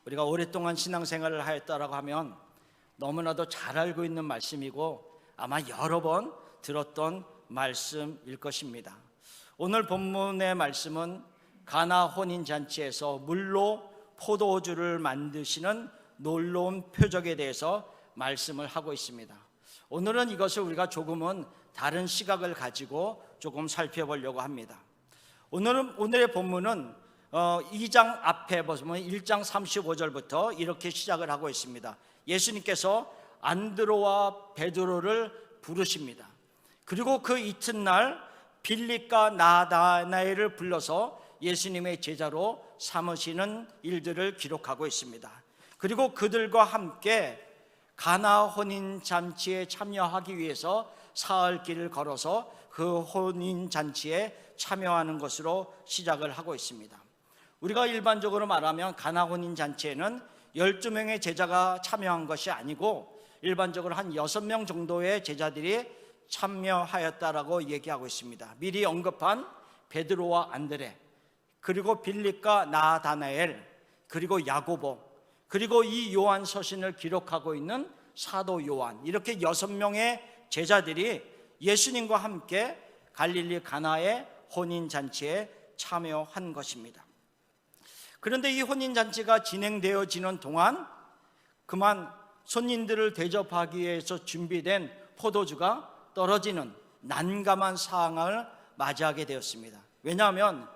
우리가 오랫동안 신앙생활을 하였다라고 하면 너무나도 잘 알고 있는 말씀이고 아마 여러 번 들었던 말씀일 것입니다. 오늘 본문의 말씀은 가나 혼인잔치에서 물로 포도주를 만드시는 놀라운 표적에 대해서 말씀을 하고 있습니다. 오늘은 이것을 우리가 조금은 다른 시각을 가지고 조금 살펴보려고 합니다. 오늘의 본문은 2장 앞에 보시면 1장 35절부터 이렇게 시작을 하고 있습니다. 예수님께서 안드로와 베드로를 부르십니다. 그리고 그 이튿날 빌립과 나다나엘을 불러서 예수님의 제자로 삼으시는 일들을 기록하고 있습니다. 그리고 그들과 함께 가나 혼인잔치에 참여하기 위해서 사흘길을 걸어서 그 혼인잔치에 참여하는 것으로 시작을 하고 있습니다. 우리가 일반적으로 말하면 가나 혼인잔치에는 12명의 제자가 참여한 것이 아니고 일반적으로 한 6명 정도의 제자들이 참여하였다라고 얘기하고 있습니다. 미리 언급한 베드로와 안드레, 그리고 빌립과 나다나엘, 그리고 야고보, 그리고 이 요한 서신을 기록하고 있는 사도 요한, 이렇게 6명의 제자들이 예수님과 함께 갈릴리 가나의 혼인잔치에 참여한 것입니다. 그런데 이 혼인잔치가 진행되어지는 동안 그만 손님들을 대접하기 위해서 준비된 포도주가 떨어지는 난감한 상황을 맞이하게 되었습니다. 왜냐하면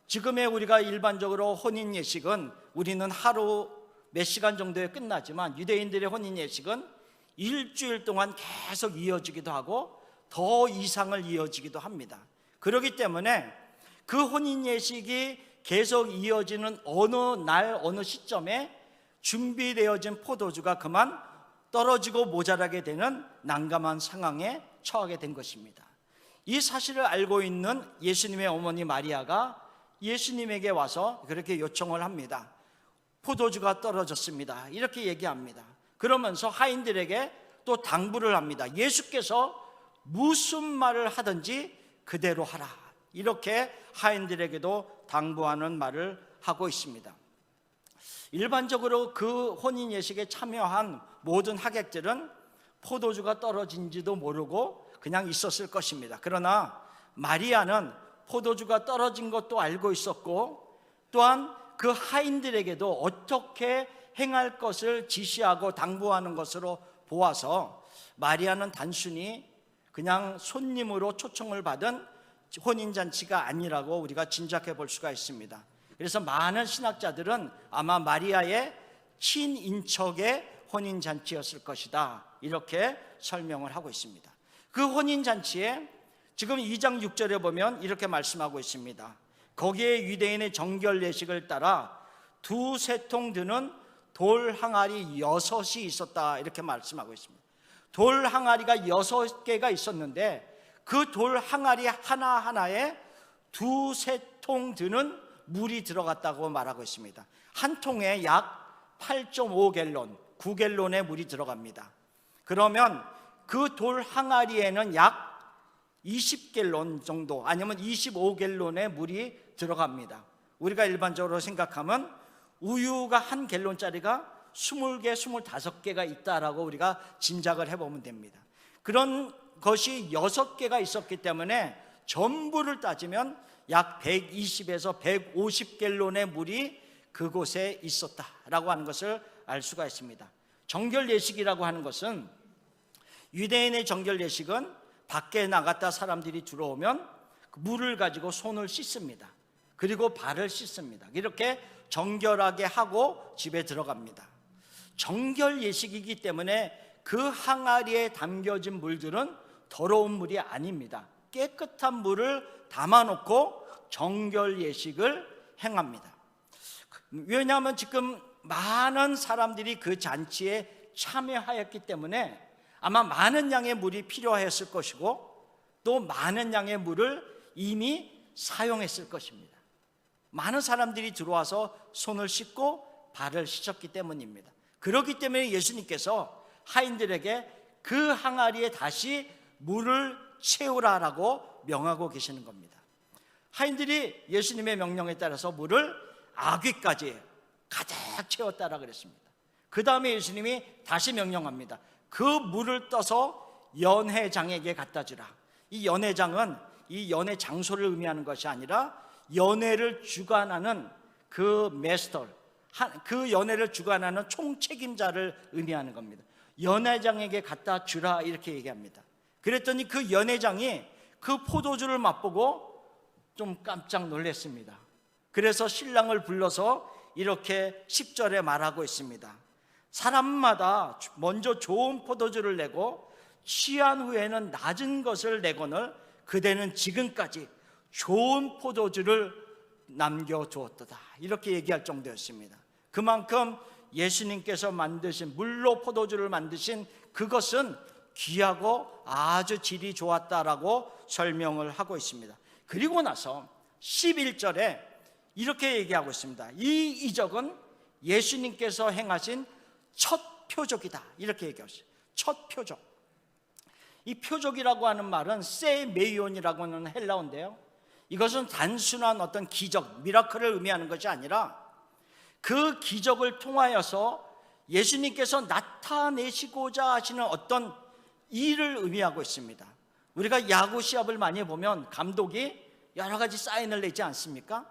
지금의 우리가 일반적으로 혼인 예식은 우리는 하루 몇 시간 정도에 끝나지만 유대인들의 혼인 예식은 일주일 동안 계속 이어지기도 하고 더 이상을 이어지기도 합니다. 그렇기 때문에 그 혼인 예식이 계속 이어지는 어느 날 어느 시점에 준비되어진 포도주가 그만 떨어지고 모자라게 되는 난감한 상황에 처하게 된 것입니다. 이 사실을 알고 있는 예수님의 어머니 마리아가 예수님에게 와서 그렇게 요청을 합니다. 포도주가 떨어졌습니다. 이렇게 얘기합니다. 그러면서 하인들에게 또 당부를 합니다. 예수께서 무슨 말을 하든지 그대로 하라. 이렇게 하인들에게도 당부하는 말을 하고 있습니다. 일반적으로 그 혼인 예식에 참여한 모든 하객들은 포도주가 떨어진지도 모르고 그냥 있었을 것입니다. 그러나 마리아는 포도주가 떨어진 것도 알고 있었고 또한 그 하인들에게도 어떻게 행할 것을 지시하고 당부하는 것으로 보아서 마리아는 단순히 그냥 손님으로 초청을 받은 혼인잔치가 아니라고 우리가 짐작해 볼 수가 있습니다. 그래서 많은 신학자들은 아마 마리아의 친인척의 혼인잔치였을 것이다, 이렇게 설명을 하고 있습니다. 그 혼인잔치에 지금 2장 6절에 보면 이렇게 말씀하고 있습니다. 거기에 유대인의 정결 예식을 따라 2-3통 드는 돌 항아리 6이 있었다, 이렇게 말씀하고 있습니다. 돌 항아리가 6개가 있었는데 그 돌 항아리 하나하나에 2-3통 드는 물이 들어갔다고 말하고 있습니다. 한 통에 약 8.5갤론, 9갤론의 물이 들어갑니다. 그러면 그 돌 항아리에는 약 20갤론 정도 아니면 25갤론의 물이 들어갑니다. 우리가 일반적으로 생각하면 우유가 한 갤론짜리가 20개, 25개가 있다라고 우리가 짐작을 해보면 됩니다. 그런 것이 6개가 있었기 때문에 전부를 따지면 약 120에서 150갤론의 물이 그곳에 있었다라고 하는 것을 알 수가 있습니다. 정결 예식이라고 하는 것은, 유대인의 정결 예식은 밖에 나갔다 사람들이 들어오면 물을 가지고 손을 씻습니다. 그리고 발을 씻습니다. 이렇게 정결하게 하고 집에 들어갑니다. 정결 예식이기 때문에 그 항아리에 담겨진 물들은 더러운 물이 아닙니다. 깨끗한 물을 담아놓고 정결 예식을 행합니다. 왜냐하면 지금 많은 사람들이 그 잔치에 참여하였기 때문에 아마 많은 양의 물이 필요하였을 것이고 또 많은 양의 물을 이미 사용했을 것입니다. 많은 사람들이 들어와서 손을 씻고 발을 씻었기 때문입니다. 그렇기 때문에 예수님께서 하인들에게 그 항아리에 다시 물을 채우라라고 명하고 계시는 겁니다. 하인들이 예수님의 명령에 따라서 물을 아귀까지 가득 채웠다라 그랬습니다. 그 다음에 예수님이 다시 명령합니다. 그 물을 떠서 연회장에게 갖다 주라. 이 연회장은 이 연회 장소를 의미하는 것이 아니라 연회를 주관하는 그 메스터, 그 연회를 주관하는 총책임자를 의미하는 겁니다. 연회장에게 갖다 주라 이렇게 얘기합니다. 그랬더니 그 연회장이 그 포도주를 맛보고 좀 깜짝 놀랐습니다. 그래서 신랑을 불러서 이렇게 10절에 말하고 있습니다. 사람마다 먼저 좋은 포도주를 내고 취한 후에는 낮은 것을 내거늘 그대는 지금까지 좋은 포도주를 남겨두었도다 이렇게 얘기할 정도였습니다. 그만큼 예수님께서 만드신 물로 포도주를 만드신 그것은 귀하고 아주 질이 좋았다라고 설명을 하고 있습니다. 그리고 나서 11절에 이렇게 얘기하고 있습니다. 이 이적은 예수님께서 행하신 첫 표적이다 이렇게 얘기했어요. 첫 표적. 이 표적이라고 하는 말은 세메이온이라고 하는 헬라어인데요, 이것은 단순한 어떤 기적, 미라클을 의미하는 것이 아니라 그 기적을 통하여서 예수님께서 나타내시고자 하시는 어떤 일을 의미하고 있습니다. 우리가 야구 시합을 많이 보면 감독이 여러 가지 사인을 내지 않습니까?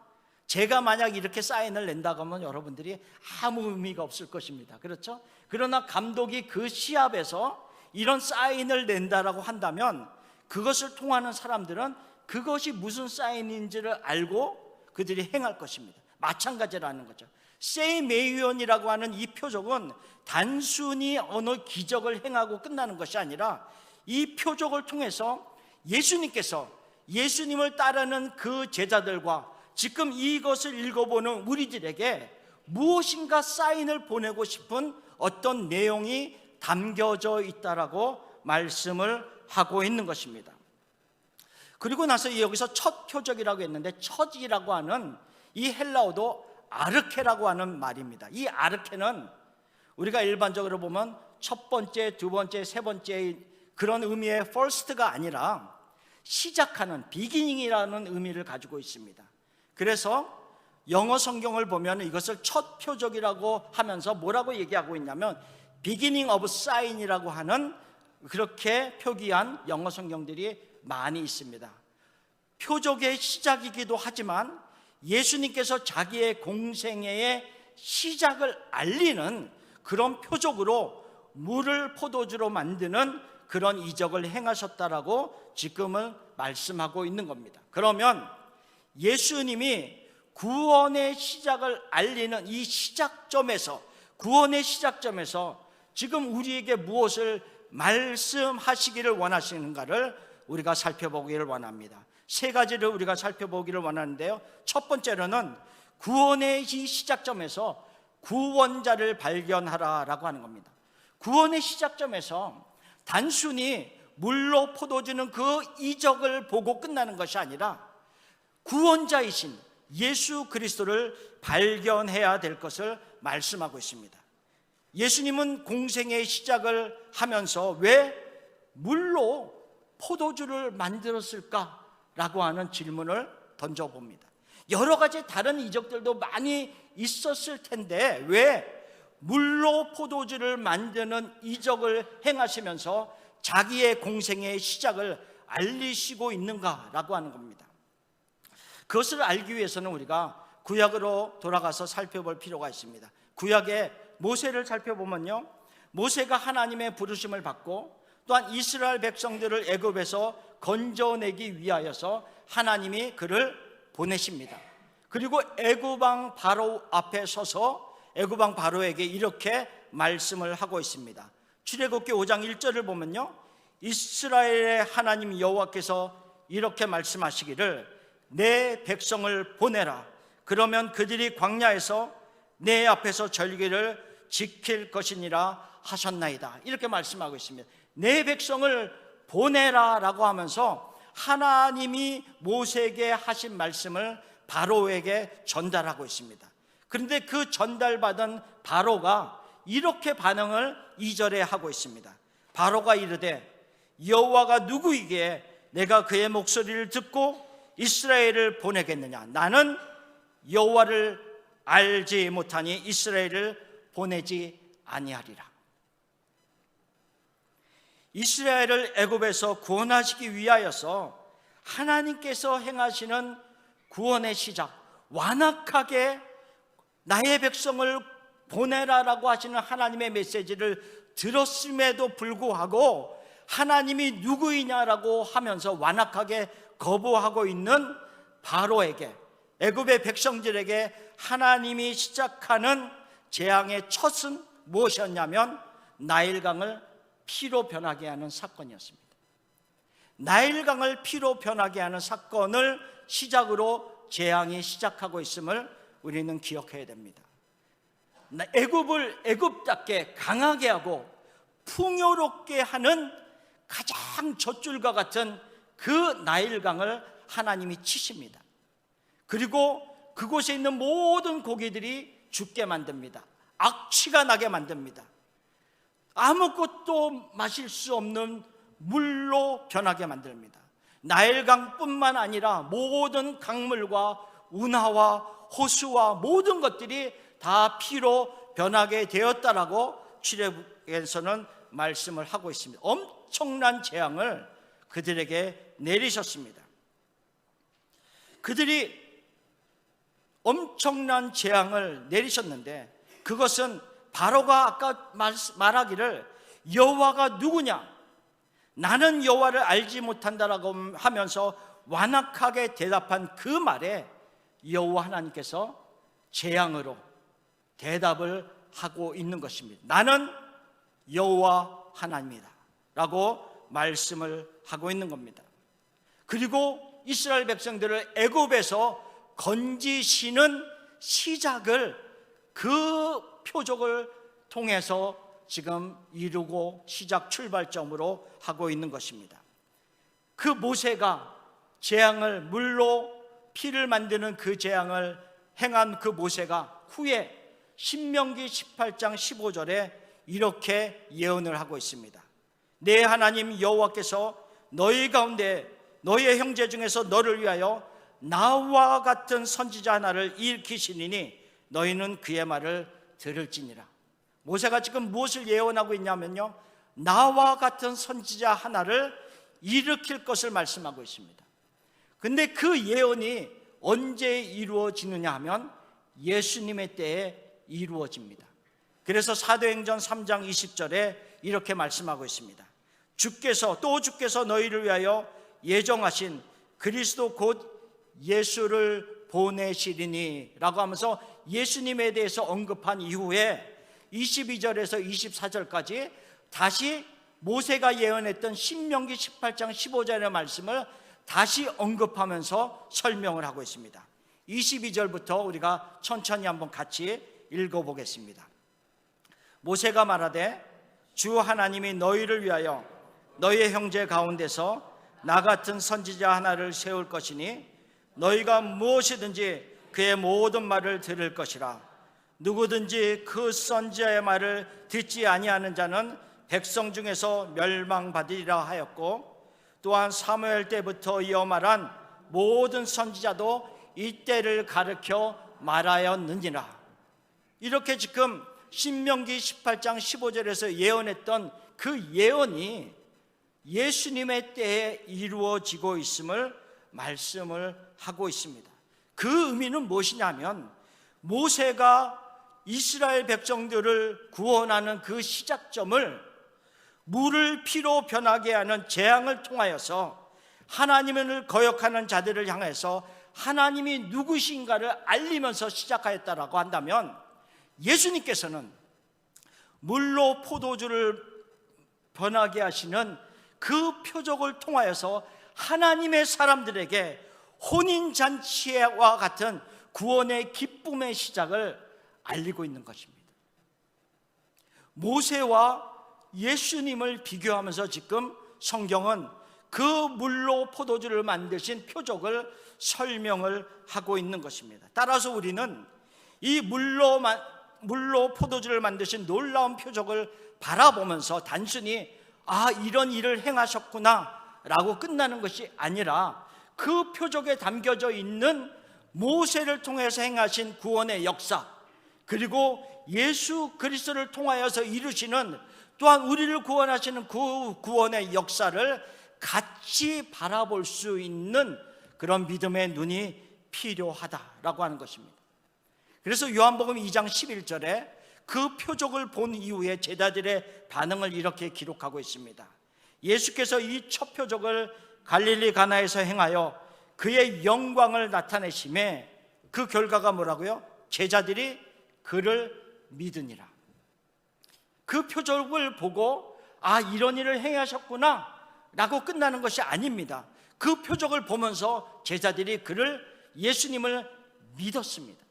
제가 만약 이렇게 사인을 낸다고 하면 여러분들이 아무 의미가 없을 것입니다. 그렇죠? 그러나 감독이 그 시합에서 이런 사인을 낸다라고 한다면 그것을 통하는 사람들은 그것이 무슨 사인인지를 알고 그들이 행할 것입니다. 마찬가지라는 거죠. 세이메이온이라고 하는 이 표적은 단순히 어느 기적을 행하고 끝나는 것이 아니라 이 표적을 통해서 예수님께서 예수님을 따르는 그 제자들과 지금 이것을 읽어보는 우리들에게 무엇인가 사인을 보내고 싶은 어떤 내용이 담겨져 있다라고 말씀을 하고 있는 것입니다. 그리고 나서 여기서 첫 표적이라고 했는데, 첫이라고 하는 이 헬라어도 아르케라고 하는 말입니다. 이 아르케는 우리가 일반적으로 보면 첫 번째, 두 번째, 세 번째 그런 의미의 first가 아니라 시작하는, beginning이라는 의미를 가지고 있습니다. 그래서 영어 성경을 보면 이것을 첫 표적이라고 하면서 뭐라고 얘기하고 있냐면 beginning of sign이라고 하는 그렇게 표기한 영어 성경들이 많이 있습니다. 표적의 시작이기도 하지만 예수님께서 자기의 공생애의 시작을 알리는 그런 표적으로 물을 포도주로 만드는 그런 이적을 행하셨다라고 지금은 말씀하고 있는 겁니다. 그러면 예수님이 구원의 시작을 알리는 이 시작점에서, 구원의 시작점에서 지금 우리에게 무엇을 말씀하시기를 원하시는가를 우리가 살펴보기를 원합니다. 세 가지를 우리가 살펴보기를 원하는데요, 첫 번째로는 구원의 이 시작점에서 구원자를 발견하라라고 하는 겁니다. 구원의 시작점에서 단순히 물로 포도주는 그 이적을 보고 끝나는 것이 아니라 구원자이신 예수 그리스도를 발견해야 될 것을 말씀하고 있습니다. 예수님은 공생의 시작을 하면서 왜 물로 포도주를 만들었을까라고 하는 질문을 던져봅니다. 여러 가지 다른 이적들도 많이 있었을 텐데 왜 물로 포도주를 만드는 이적을 행하시면서 자기의 공생의 시작을 알리시고 있는가라고 하는 겁니다. 그것을 알기 위해서는 우리가 구약으로 돌아가서 살펴볼 필요가 있습니다. 구약의 모세를 살펴보면요, 모세가 하나님의 부르심을 받고 또한 이스라엘 백성들을 애굽에서 건져내기 위하여서 하나님이 그를 보내십니다. 그리고 애굽왕 바로 앞에 서서 애굽왕 바로에게 이렇게 말씀을 하고 있습니다. 출애굽기 5장 1절을 보면요, 이스라엘의 하나님 여호와께서 이렇게 말씀하시기를 내 백성을 보내라. 그러면 그들이 광야에서 내 앞에서 절기를 지킬 것이니라 하셨나이다. 이렇게 말씀하고 있습니다. 내 백성을 보내라라고 하면서 하나님이 모세에게 하신 말씀을 바로에게 전달하고 있습니다. 그런데 그 전달받은 바로가 이렇게 반응을 2절에 하고 있습니다. 바로가 이르되 여호와가 누구이기에 내가 그의 목소리를 듣고 이스라엘을 보내겠느냐. 나는 여호와를 알지 못하니 이스라엘을 보내지 아니하리라. 이스라엘을 애굽에서 구원하시기 위하여서 하나님께서 행하시는 구원의 시작, 완악하게 나의 백성을 보내라라고 하시는 하나님의 메시지를 들었음에도 불구하고 하나님이 누구이냐라고 하면서 완악하게 거부하고 있는 바로에게, 애굽의 백성들에게 하나님이 시작하는 재앙의 첫은 무엇이었냐면 나일강을 피로 변하게 하는 사건이었습니다. 나일강을 피로 변하게 하는 사건을 시작으로 재앙이 시작하고 있음을 우리는 기억해야 됩니다. 애굽을 애굽답게 강하게 하고 풍요롭게 하는 가장 젖줄과 같은 그 나일강을 하나님이 치십니다. 그리고 그곳에 있는 모든 고기들이 죽게 만듭니다. 악취가 나게 만듭니다. 아무것도 마실 수 없는 물로 변하게 만듭니다. 나일강뿐만 아니라 모든 강물과 운하와 호수와 모든 것들이 다 피로 변하게 되었다라고 출애굽에서는 말씀을 하고 있습니다. 엄청난 재앙을 그들에게 내리셨습니다. 그들이 엄청난 재앙을 내리셨는데 그것은 바로가 아까 말하기를 여호와가 누구냐, 나는 여호와를 알지 못한다라고 하면서 완악하게 대답한 그 말에 여호와 하나님께서 재앙으로 대답을 하고 있는 것입니다. 나는 여호와 하나님이다 라고 말씀을 하고 있는 겁니다. 그리고 이스라엘 백성들을 애굽에서 건지시는 시작을 그 표적을 통해서 지금 이루고 시작 출발점으로 하고 있는 것입니다. 그 모세가 재앙을, 물로 피를 만드는 그 재앙을 행한 그 모세가 후에 신명기 18장 15절에 이렇게 예언을 하고 있습니다. 내 하나님 여호와께서 너희 가운데 너희의 형제 중에서 너를 위하여 나와 같은 선지자 하나를 일으키시리니 너희는 그의 말을 들을지니라. 모세가 지금 무엇을 예언하고 있냐면요, 나와 같은 선지자 하나를 일으킬 것을 말씀하고 있습니다. 근데 그 예언이 언제 이루어지느냐 하면 예수님의 때에 이루어집니다. 그래서 사도행전 3장 20절에 이렇게 말씀하고 있습니다. 주께서 너희를 위하여 예정하신 그리스도 곧 예수를 보내시리니 라고 하면서 예수님에 대해서 언급한 이후에 22절에서 24절까지 다시 모세가 예언했던 신명기 18장 15절의 말씀을 다시 언급하면서 설명을 하고 있습니다. 22절부터 우리가 천천히 한번 같이 읽어보겠습니다. 모세가 말하되 주 하나님이 너희를 위하여 너희의 형제 가운데서 나 같은 선지자 하나를 세울 것이니 너희가 무엇이든지 그의 모든 말을 들을 것이라. 누구든지 그 선지자의 말을 듣지 아니하는 자는 백성 중에서 멸망받으리라 하였고, 또한 사무엘 때부터 이어 말한 모든 선지자도 이때를 가르쳐 말하였느니라. 이렇게 지금 신명기 18장 15절에서 예언했던 그 예언이 예수님의 때에 이루어지고 있음을 말씀을 하고 있습니다. 그 의미는 무엇이냐면 모세가 이스라엘 백성들을 구원하는 그 시작점을 물을 피로 변하게 하는 재앙을 통하여서 하나님을 거역하는 자들을 향해서 하나님이 누구신가를 알리면서 시작하였다라고 한다면, 예수님께서는 물로 포도주를 변하게 하시는 그 표적을 통하여서 하나님의 사람들에게 혼인잔치와 같은 구원의 기쁨의 시작을 알리고 있는 것입니다. 모세와 예수님을 비교하면서 지금 성경은 그 물로 포도주를 만드신 표적을 설명을 하고 있는 것입니다. 따라서 우리는 이 물로 포도주를 만드신 놀라운 표적을 바라보면서 단순히 이런 일을 행하셨구나 라고 끝나는 것이 아니라 그 표적에 담겨져 있는 모세를 통해서 행하신 구원의 역사, 그리고 예수 그리스도를 통하여서 이루시는 또한 우리를 구원하시는 그 구원의 역사를 같이 바라볼 수 있는 그런 믿음의 눈이 필요하다라고 하는 것입니다. 그래서 요한복음 2장 11절에 그 표적을 본 이후에 제자들의 반응을 이렇게 기록하고 있습니다. 예수께서 이 첫 표적을 갈릴리 가나에서 행하여 그의 영광을 나타내심에 그 결과가 뭐라고요? 제자들이 그를 믿으니라. 그 표적을 보고 이런 일을 행하셨구나 라고 끝나는 것이 아닙니다. 그 표적을 보면서 제자들이 그를, 예수님을 믿었습니다.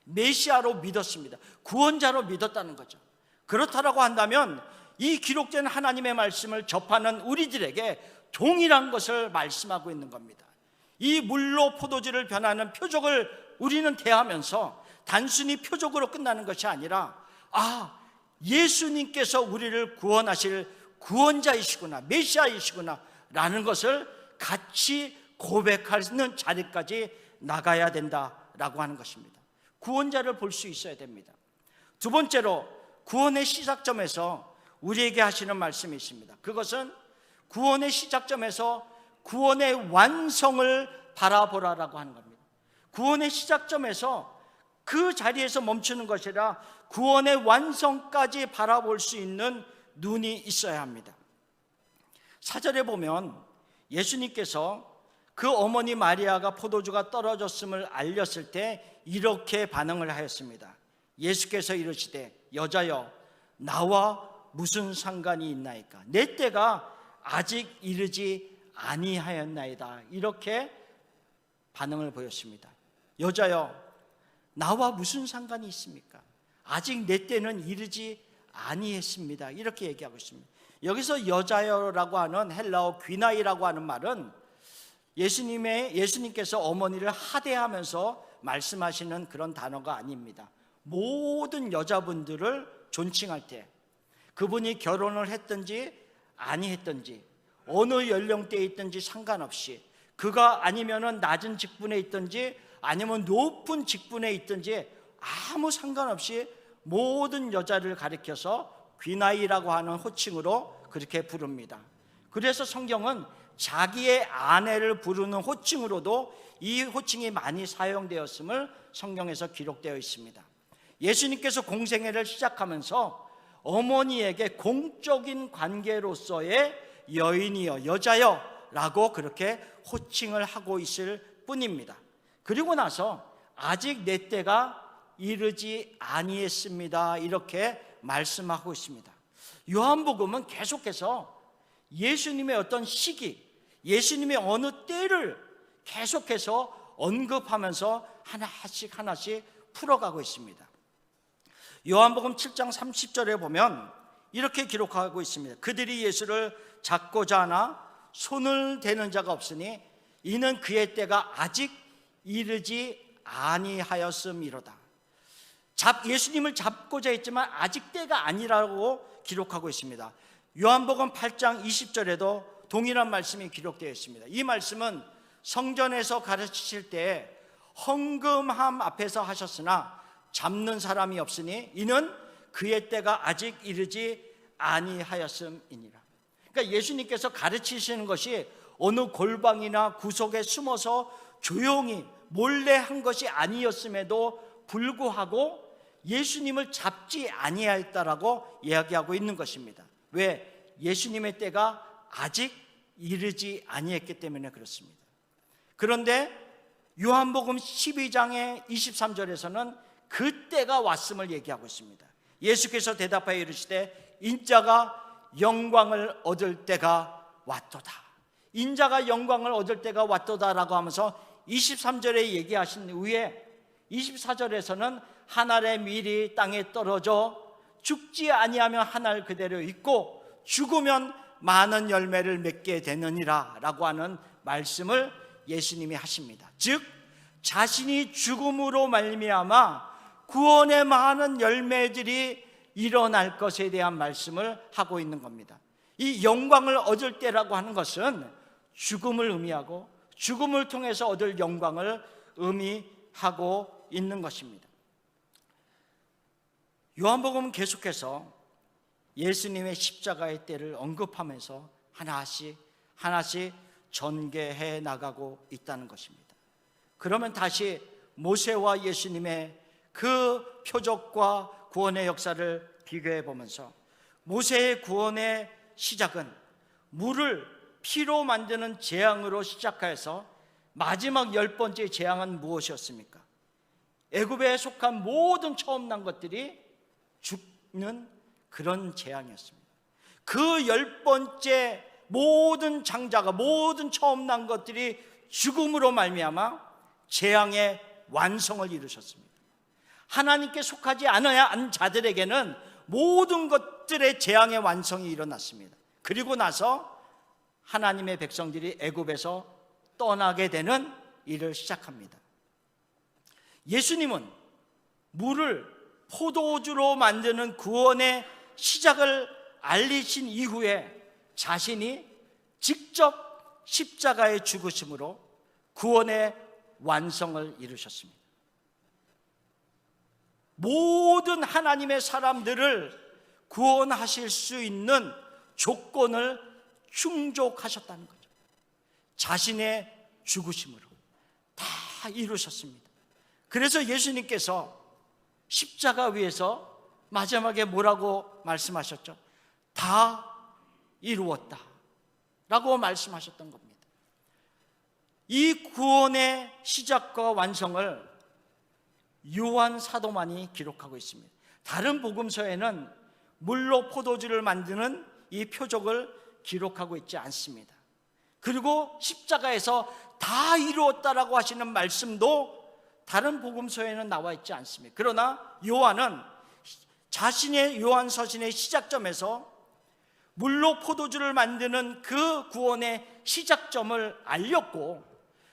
메시아로 믿었습니다. 구원자로 믿었다는 거죠. 그렇다라고 한다면 이 기록된 하나님의 말씀을 접하는 우리들에게 동일한 것을 말씀하고 있는 겁니다. 이 물로 포도주를 변하는 표적을 우리는 대하면서 단순히 표적으로 끝나는 것이 아니라 예수님께서 우리를 구원하실 구원자이시구나, 메시아이시구나 라는 것을 같이 고백하는 자리까지 나가야 된다라고 하는 것입니다. 구원자를 볼 수 있어야 됩니다. 두 번째로 구원의 시작점에서 우리에게 하시는 말씀이 있습니다. 그것은 구원의 시작점에서 구원의 완성을 바라보라라고 하는 겁니다. 구원의 시작점에서 그 자리에서 멈추는 것이 아니라 구원의 완성까지 바라볼 수 있는 눈이 있어야 합니다. 4절에 보면 예수님께서 그 어머니 마리아가 포도주가 떨어졌음을 알렸을 때 이렇게 반응을 하였습니다. 예수께서 이르시되 여자여 나와 무슨 상관이 있나이까? 내 때가 아직 이르지 아니하였나이다. 이렇게 반응을 보였습니다. 여자여 나와 무슨 상관이 있습니까? 아직 내 때는 이르지 아니했습니다. 이렇게 얘기하고 있습니다. 여기서 여자여라고 하는 헬라어 귀나이라고 하는 말은 예수님께서 어머니를 하대하면서 말씀하시는 그런 단어가 아닙니다. 모든 여자분들을 존칭할 때 그분이 결혼을 했든지 아니했든지 어느 연령대에 있든지 상관없이, 그가 아니면은 낮은 직분에 있든지 아니면 높은 직분에 있든지 아무 상관없이 모든 여자를 가리켜서 귀나이라고 하는 호칭으로 그렇게 부릅니다. 그래서 성경은 자기의 아내를 부르는 호칭으로도 이 호칭이 많이 사용되었음을 성경에서 기록되어 있습니다. 예수님께서 공생애를 시작하면서 어머니에게 공적인 관계로서의 여인이여, 여자여 라고 그렇게 호칭을 하고 있을 뿐입니다. 그리고 나서 아직 내 때가 이르지 아니했습니다 이렇게 말씀하고 있습니다. 요한복음은 계속해서 예수님의 어떤 시기, 예수님의 어느 때를 계속해서 언급하면서 하나씩 풀어가고 있습니다. 요한복음 7장 30절에 보면 이렇게 기록하고 있습니다. 그들이 예수를 잡고자 하나 손을 대는 자가 없으니 이는 그의 때가 아직 이르지 아니하였음이로다. 예수님을 잡고자 했지만 아직 때가 아니라고 기록하고 있습니다. 요한복음 8장 20절에도 동일한 말씀이 기록되어 있습니다. 이 말씀은 성전에서 가르치실 때 헌금함 앞에서 하셨으나 잡는 사람이 없으니 이는 그의 때가 아직 이르지 아니하였음이니라. 그러니까 예수님께서 가르치시는 것이 어느 골방이나 구석에 숨어서 조용히 몰래 한 것이 아니었음에도 불구하고 예수님을 잡지 아니하였다라고 이야기하고 있는 것입니다. 왜? 예수님의 때가 아직 이르지 아니했기 때문에 그렇습니다. 그런데 요한복음 12장의 23절에서는 그 때가 왔음을 얘기하고 있습니다. 예수께서 대답하여 이르시되 인자가 영광을 얻을 때가 왔도다. 인자가 영광을 얻을 때가 왔도다라고 하면서 23절에 얘기하신 후에 24절에서는 한 알의 밀이 땅에 떨어져 죽지 아니하면 한 알 그대로 있고 죽으면 많은 열매를 맺게 되느니라 라고 하는 말씀을 예수님이 하십니다. 즉 자신이 죽음으로 말미암아 구원의 많은 열매들이 일어날 것에 대한 말씀을 하고 있는 겁니다. 이 영광을 얻을 때라고 하는 것은 죽음을 의미하고 죽음을 통해서 얻을 영광을 의미하는 하고 있는 것입니다. 요한복음은 계속해서 예수님의 십자가의 때를 언급하면서 하나씩 전개해 나가고 있다는 것입니다. 그러면 다시 모세와 예수님의 그 표적과 구원의 역사를 비교해 보면서 모세의 구원의 시작은 물을 피로 만드는 재앙으로 시작해서 마지막 10번째 재앙은 무엇이었습니까? 애굽에 속한 모든 처음 난 것들이 죽는 그런 재앙이었습니다. 그 10번째 모든 장자가, 모든 처음 난 것들이 죽음으로 말미암아 재앙의 완성을 이루셨습니다. 하나님께 속하지 않아야 한 자들에게는 모든 것들의 재앙의 완성이 일어났습니다. 그리고 나서 하나님의 백성들이 애굽에서 떠나게 되는 일을 시작합니다. 예수님은 물을 포도주로 만드는 구원의 시작을 알리신 이후에 자신이 직접 십자가의 죽으심으로 구원의 완성을 이루셨습니다. 모든 하나님의 사람들을 구원하실 수 있는 조건을 충족하셨다는 거죠. 자신의 죽으심으로 다 이루셨습니다. 그래서 예수님께서 십자가 위에서 마지막에 뭐라고 말씀하셨죠? 다 이루었다 라고 말씀하셨던 겁니다. 이 구원의 시작과 완성을 요한 사도만이 기록하고 있습니다. 다른 복음서에는 물로 포도주를 만드는 이 표적을 기록하고 있지 않습니다. 그리고 십자가에서 다 이루었다라고 하시는 말씀도 다른 복음서에는 나와 있지 않습니다. 그러나 요한은 자신의 요한 서신의 시작점에서 물로 포도주를 만드는 그 구원의 시작점을 알렸고,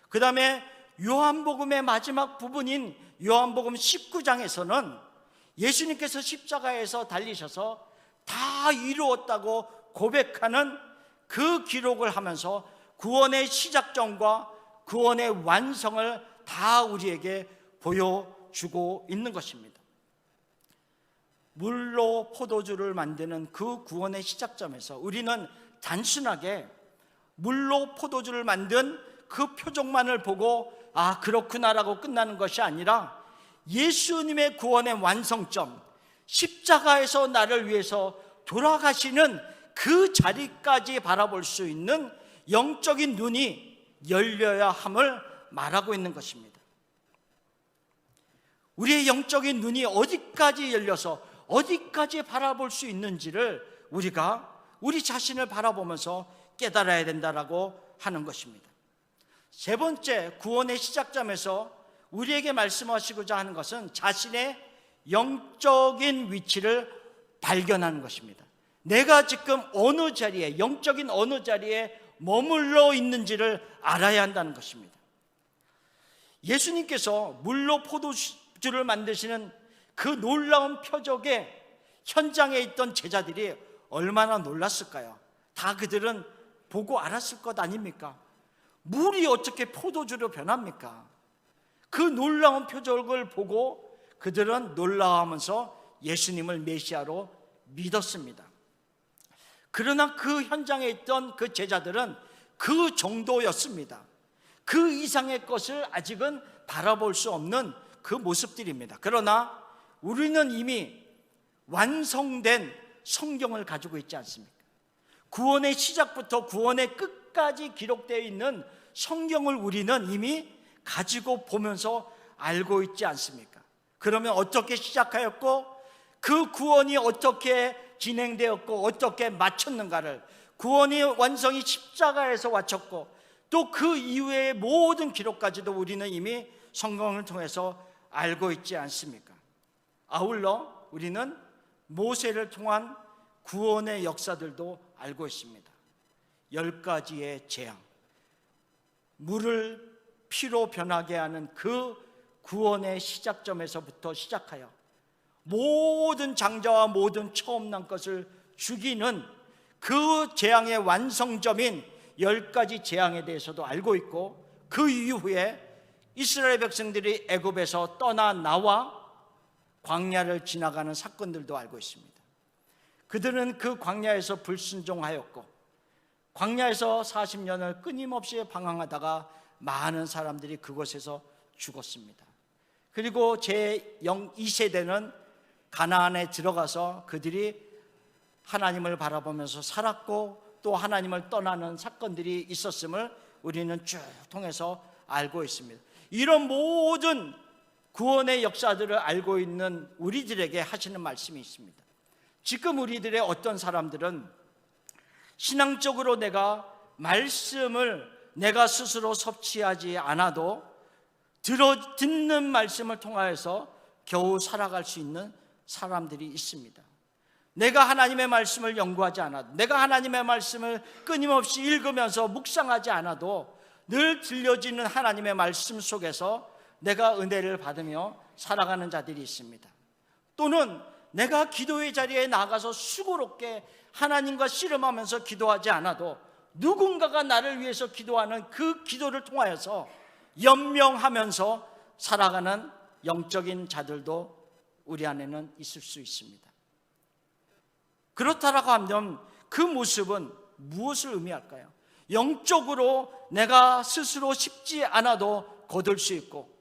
그 다음에 요한복음의 마지막 부분인 요한복음 19장에서는 예수님께서 십자가에서 달리셔서 다 이루었다고 고백하는 그 기록을 하면서 구원의 시작점과 구원의 완성을 다 우리에게 보여주고 있는 것입니다. 물로 포도주를 만드는 그 구원의 시작점에서 우리는 단순하게 물로 포도주를 만든 그 표적만을 보고 아 그렇구나라고 끝나는 것이 아니라 예수님의 구원의 완성점, 십자가에서 나를 위해서 돌아가시는 그 자리까지 바라볼 수 있는 영적인 눈이 열려야 함을 말하고 있는 것입니다. 우리의 영적인 눈이 어디까지 열려서 어디까지 바라볼 수 있는지를 우리가 우리 자신을 바라보면서 깨달아야 된다라고 하는 것입니다. 세 번째, 구원의 시작점에서 우리에게 말씀하시고자 하는 것은 자신의 영적인 위치를 발견하는 것입니다. 내가 지금 어느 자리에, 영적인 어느 자리에 머물러 있는지를 알아야 한다는 것입니다. 예수님께서 물로 포도주를 만드시는 그 놀라운 표적의 현장에 있던 제자들이 얼마나 놀랐을까요? 다 그들은 보고 알았을 것 아닙니까? 물이 어떻게 포도주로 변합니까? 그 놀라운 표적을 보고 그들은 놀라워하면서 예수님을 메시아로 믿었습니다. 그러나 그 현장에 있던 그 제자들은 그 정도였습니다. 그 이상의 것을 아직은 바라볼 수 없는 그 모습들입니다. 그러나 우리는 이미 완성된 성경을 가지고 있지 않습니까? 구원의 시작부터 구원의 끝까지 기록되어 있는 성경을 우리는 이미 가지고 보면서 알고 있지 않습니까? 그러면 어떻게 시작하였고 그 구원이 어떻게 진행되었고 어떻게 마쳤는가를, 구원의 완성이 십자가에서 마쳤고 또 그 이후의 모든 기록까지도 우리는 이미 성경을 통해서 알고 있지 않습니까? 아울러 우리는 모세를 통한 구원의 역사들도 알고 있습니다. 10가지의 재앙, 물을 피로 변하게 하는 그 구원의 시작점에서부터 시작하여 모든 장자와 모든 처음 난 것을 죽이는 그 재앙의 완성점인 10가지 재앙에 대해서도 알고 있고, 그 이후에 이스라엘 백성들이 애굽에서 떠나 나와 광야를 지나가는 사건들도 알고 있습니다. 그들은 그 광야에서 불순종하였고 광야에서 40년을 끊임없이 방황하다가 많은 사람들이 그곳에서 죽었습니다. 그리고 제2세대는 가나안에 들어가서 그들이 하나님을 바라보면서 살았고 또 하나님을 떠나는 사건들이 있었음을 우리는 쭉 통해서 알고 있습니다. 이런 모든 구원의 역사들을 알고 있는 우리들에게 하시는 말씀이 있습니다. 지금 우리들의 어떤 사람들은 신앙적으로 내가 말씀을 내가 스스로 섭취하지 않아도 듣는 말씀을 통하여서 겨우 살아갈 수 있는 사람들이 있습니다. 내가 하나님의 말씀을 연구하지 않아도, 내가 하나님의 말씀을 끊임없이 읽으면서 묵상하지 않아도 늘 들려지는 하나님의 말씀 속에서 내가 은혜를 받으며 살아가는 자들이 있습니다. 또는 내가 기도의 자리에 나가서 수고롭게 하나님과 씨름하면서 기도하지 않아도 누군가가 나를 위해서 기도하는 그 기도를 통하여서 연명하면서 살아가는 영적인 자들도 우리 안에는 있을 수 있습니다. 그렇다라고 하면 그 모습은 무엇을 의미할까요? 영적으로 내가 스스로 심지 않아도 거둘 수 있고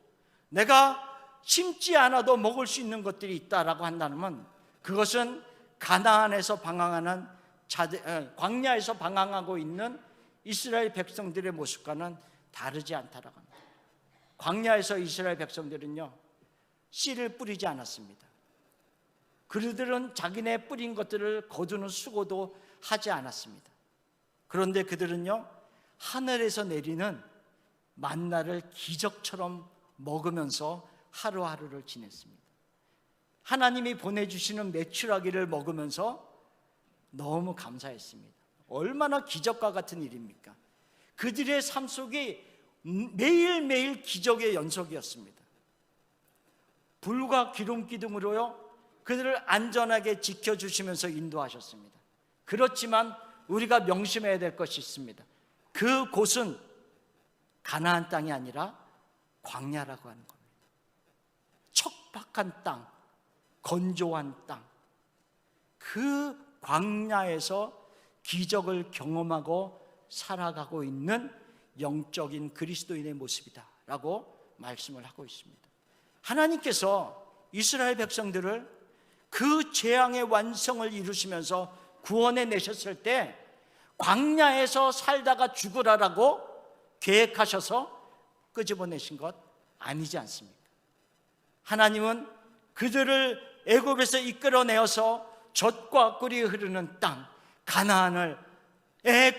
내가 심지 않아도 먹을 수 있는 것들이 있다라고 한다면 그것은 가나안에서 방황하는 자들, 광야에서 방황하고 있는 이스라엘 백성들의 모습과는 다르지 않다라고 합니다. 광야에서 이스라엘 백성들은요 씨를 뿌리지 않았습니다. 그들은 자기네 뿌린 것들을 거두는 수고도 하지 않았습니다. 그런데 그들은요 하늘에서 내리는 만나를 기적처럼 먹으면서 하루하루를 지냈습니다. 하나님이 보내주시는 메추라기를 먹으면서 너무 감사했습니다. 얼마나 기적과 같은 일입니까? 그들의 삶 속이 매일매일 기적의 연속이었습니다. 불과 기름 기둥으로요 그들을 안전하게 지켜주시면서 인도하셨습니다. 그렇지만 우리가 명심해야 될 것이 있습니다. 그 곳은 가나안 땅이 아니라 광야라고 하는 겁니다. 척박한 땅, 건조한 땅, 그 광야에서 기적을 경험하고 살아가고 있는 영적인 그리스도인의 모습이다 라고 말씀을 하고 있습니다. 하나님께서 이스라엘 백성들을 그 재앙의 완성을 이루시면서 구원해 내셨을 때 광야에서 살다가 죽으라라고 계획하셔서 끄집어내신 것 아니지 않습니까? 하나님은 그들을 애굽에서 이끌어내어서 젖과 꿀이 흐르는 땅 가나안을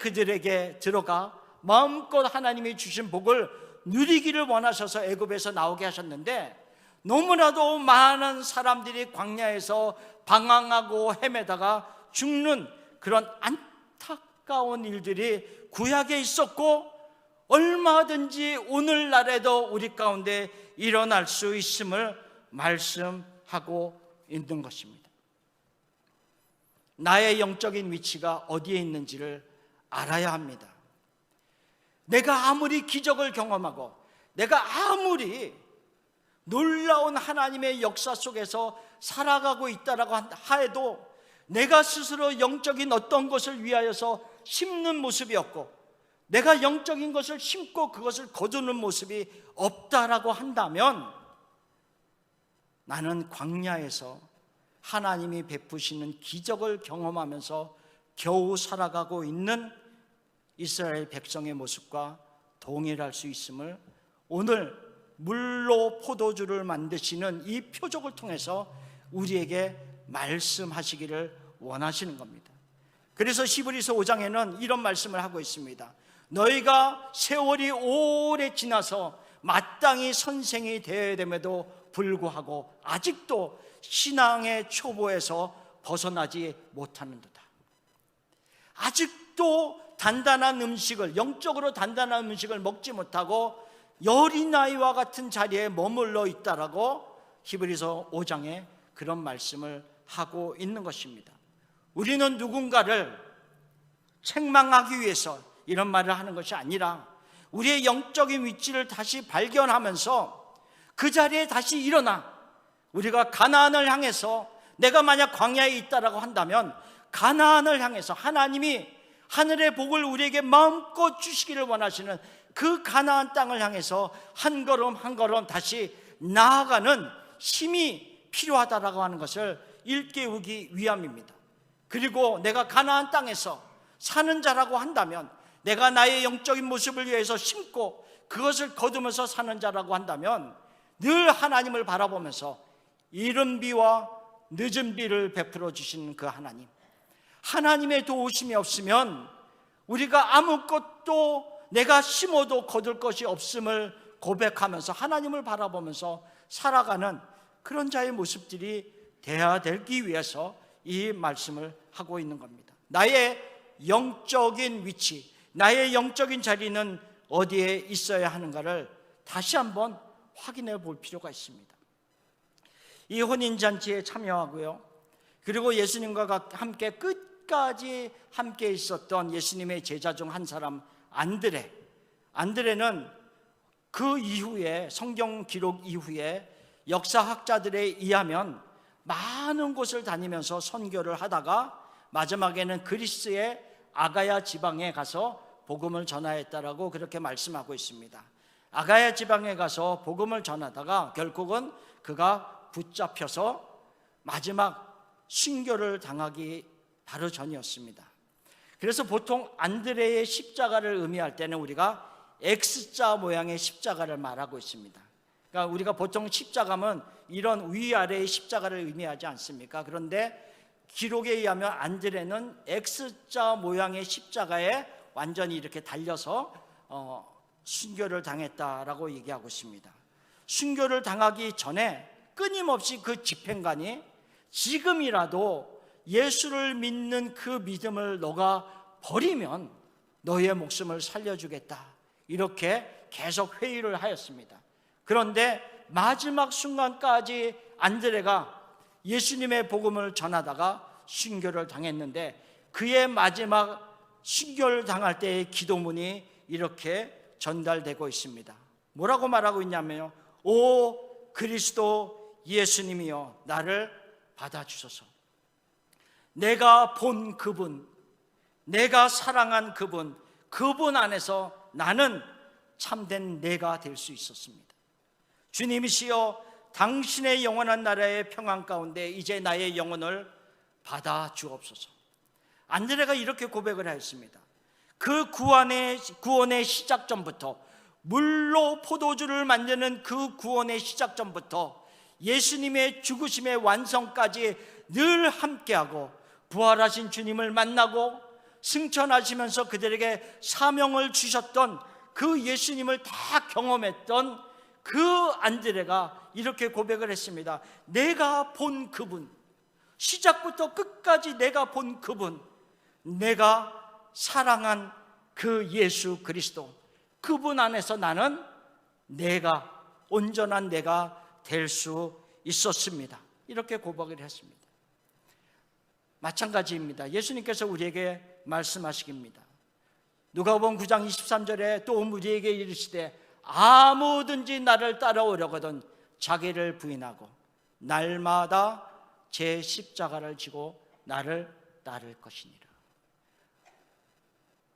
그들에게 들어가 마음껏 하나님이 주신 복을 누리기를 원하셔서 애굽에서 나오게 하셨는데 너무나도 많은 사람들이 광야에서 방황하고 헤매다가 죽는 그런 안타까운 일들이 구약에 있었고 얼마든지 오늘날에도 우리 가운데 일어날 수 있음을 말씀하고 있는 것입니다. 나의 영적인 위치가 어디에 있는지를 알아야 합니다. 내가 아무리 기적을 경험하고 내가 아무리 놀라운 하나님의 역사 속에서 살아가고 있다라고 하여도 내가 스스로 영적인 어떤 것을 위하여서 심는 모습이 없고 내가 영적인 것을 심고 그것을 거두는 모습이 없다라고 한다면 나는 광야에서 하나님이 베푸시는 기적을 경험하면서 겨우 살아가고 있는 이스라엘 백성의 모습과 동일할 수 있음을 오늘 물로 포도주를 만드시는 이 표적을 통해서 우리에게 말씀하시기를 원하시는 겁니다. 그래서 히브리서 5장에는 이런 말씀을 하고 있습니다. 너희가 세월이 오래 지나서 마땅히 선생이 되어야 됨에도 불구하고 아직도 신앙의 초보에서 벗어나지 못하는도다. 아직도 단단한 음식을, 영적으로 단단한 음식을 먹지 못하고 어린아이와 같은 자리에 머물러 있다라고 히브리서 5장에 그런 말씀을 하고 있는 것입니다. 우리는 누군가를 책망하기 위해서 이런 말을 하는 것이 아니라 우리의 영적인 위치를 다시 발견하면서 그 자리에 다시 일어나 우리가 가나안을 향해서, 내가 만약 광야에 있다라고 한다면 가나안을 향해서 하나님이 하늘의 복을 우리에게 마음껏 주시기를 원하시는 그 가나안 땅을 향해서 한 걸음 한 걸음 다시 나아가는 힘이 필요하다라고 하는 것을 일깨우기 위함입니다. 그리고 내가 가나안 땅에서 사는 자라고 한다면, 내가 나의 영적인 모습을 위해서 심고 그것을 거두면서 사는 자라고 한다면 늘 하나님을 바라보면서 이른 비와 늦은 비를 베풀어 주시는 그 하나님, 하나님의 도우심이 없으면 우리가 아무것도 내가 심어도 거둘 것이 없음을 고백하면서 하나님을 바라보면서 살아가는 그런 자의 모습들이 되어야 되기 위해서 이 말씀을 하고 있는 겁니다. 나의 영적인 위치, 나의 영적인 자리는 어디에 있어야 하는가를 다시 한번 확인해 볼 필요가 있습니다. 이 혼인잔치에 참여하고요, 그리고 예수님과 함께 끝까지 함께 있었던 예수님의 제자 중 한 사람 안드레는 그 이후에, 성경 기록 이후에 역사학자들에 의하면 많은 곳을 다니면서 선교를 하다가 마지막에는 그리스의 아가야 지방에 가서 복음을 전하였다라고 그렇게 말씀하고 있습니다. 아가야 지방에 가서 복음을 전하다가 결국은 그가 붙잡혀서 마지막 순교를 당하기 바로 전이었습니다. 그래서 보통 안드레의 십자가를 의미할 때는 우리가 X자 모양의 십자가를 말하고 있습니다. 그러니까 우리가 보통 십자가면 이런 위아래의 십자가를 의미하지 않습니까? 그런데 기록에 의하면 안드레는 X자 모양의 십자가에 완전히 이렇게 달려서 순교를 당했다라고 얘기하고 있습니다. 순교를 당하기 전에 끊임없이 그 집행관이 지금이라도 예수를 믿는 그 믿음을 너가 버리면 너의 목숨을 살려주겠다, 이렇게 계속 회의를 하였습니다. 그런데 마지막 순간까지 안드레가 예수님의 복음을 전하다가 순교를 당했는데, 그의 마지막 순교를 당할 때의 기도문이 이렇게 전달되고 있습니다. 뭐라고 말하고 있냐면요, 오 그리스도 예수님이여 나를 받아주소서. 내가 본 그분, 내가 사랑한 그분, 그분 안에서 나는 참된 내가 될 수 있었습니다. 주님이시여 당신의 영원한 나라의 평안 가운데 이제 나의 영혼을 받아 주옵소서. 안드레가 이렇게 고백을 하였습니다. 그 구원의 시작점부터, 물로 포도주를 만드는 그 구원의 시작점부터 예수님의 죽으심의 완성까지 늘 함께하고 부활하신 주님을 만나고 승천하시면서 그들에게 사명을 주셨던 그 예수님을 다 경험했던 그 안드레가 이렇게 고백을 했습니다. 내가 본 그분, 시작부터 끝까지 내가 본 그분, 내가 사랑한 그 예수 그리스도, 그분 안에서 나는 내가, 온전한 내가 될 수 있었습니다. 이렇게 고백을 했습니다. 마찬가지입니다. 예수님께서 우리에게 말씀하시깁니다. 누가복음 9장 23절에 또 우리에게 이르시되 아무든지 나를 따라오려거든 자기를 부인하고 날마다 제 십자가를 지고 나를 따를 것이니라.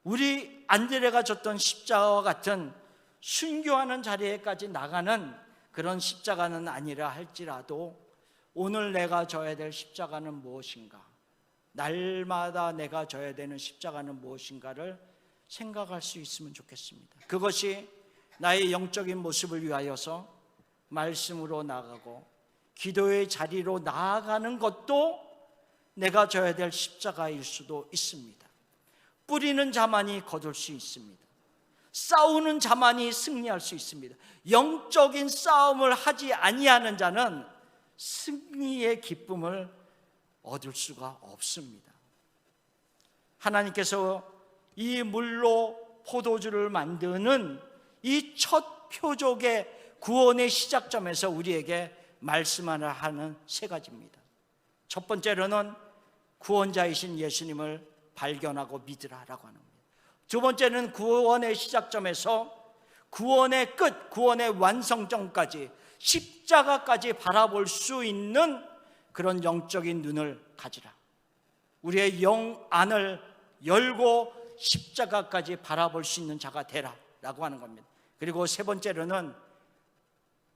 우리 안드레가 졌던 십자가와 같은 순교하는 자리에까지 나가는 그런 십자가는 아니라 할지라도 오늘 내가 져야 될 십자가는 무엇인가, 날마다 내가 져야 되는 십자가는 무엇인가를 생각할 수 있으면 좋겠습니다. 그것이 나의 영적인 모습을 위하여서 말씀으로 나아가고 기도의 자리로 나아가는 것도 내가 져야 될 십자가일 수도 있습니다. 뿌리는 자만이 거둘 수 있습니다. 싸우는 자만이 승리할 수 있습니다. 영적인 싸움을 하지 아니하는 자는 승리의 기쁨을 얻을 수가 없습니다. 하나님께서 이 물로 포도주를 만드는 이 첫 표적의 구원의 시작점에서 우리에게 말씀하는 하는 세 가지입니다. 첫 번째로는 구원자이신 예수님을 발견하고 믿으라라고 하는 겁니다. 두 번째는 구원의 시작점에서 구원의 끝, 구원의 완성점까지, 십자가까지 바라볼 수 있는 그런 영적인 눈을 가지라. 우리의 영 안을 열고 십자가까지 바라볼 수 있는 자가 되라 라고 하는 겁니다. 그리고 세 번째로는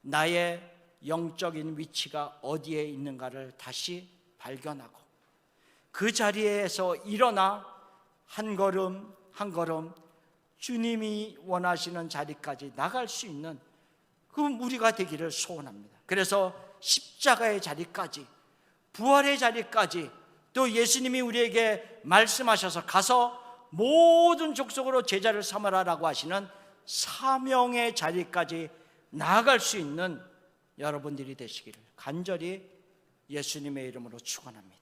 나의 영적인 위치가 어디에 있는가를 다시 발견하고 그 자리에서 일어나 한 걸음 한 걸음 주님이 원하시는 자리까지 나갈 수 있는 그 우리가 되기를 소원합니다. 그래서 십자가의 자리까지, 부활의 자리까지, 또 예수님이 우리에게 말씀하셔서 가서 모든 족속으로 제자를 삼으라라고 하시는 사명의 자리까지 나아갈 수 있는 여러분들이 되시기를 간절히 예수님의 이름으로 축원합니다.